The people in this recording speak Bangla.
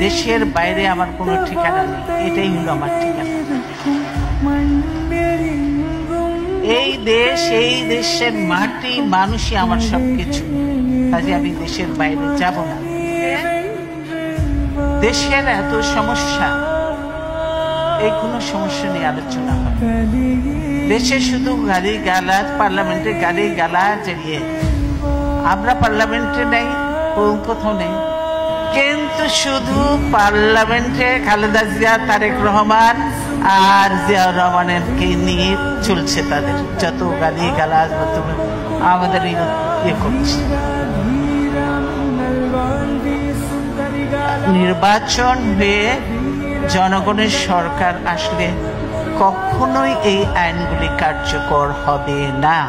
দেশের বাইরে আমার কোনো ঠিকানা নেই, এটাই হলো আমার ঠিকানা। এই দেশ, এই দেশের মাটি, মানুষই আমার সবকিছু। কাজে আমি দেশের বাইরে যাব না। দেশের এত সমস্যা, এই কোনো সমস্যা নিয়ে আলোচনা হয়। দেশে শুধু গালি গালাজ, পার্লামেন্টে গালি গালাজ এড়িয়ে আমরা পার্লামেন্টে নেই, কোথাও নেই। কিন্তু শুধু পার্লামেন্টে খালেদা জিয়া, তারেক রহমান আর জিয়াউর রহমানকে নিয়ে চলছে। তাদের যত গালি গালাজ আমাদের ইয়ে করছে। নির্বাচন হয়ে জনগণের সরকার আসলে কখনোই এই আইনগুলি কার্যকর হবে না।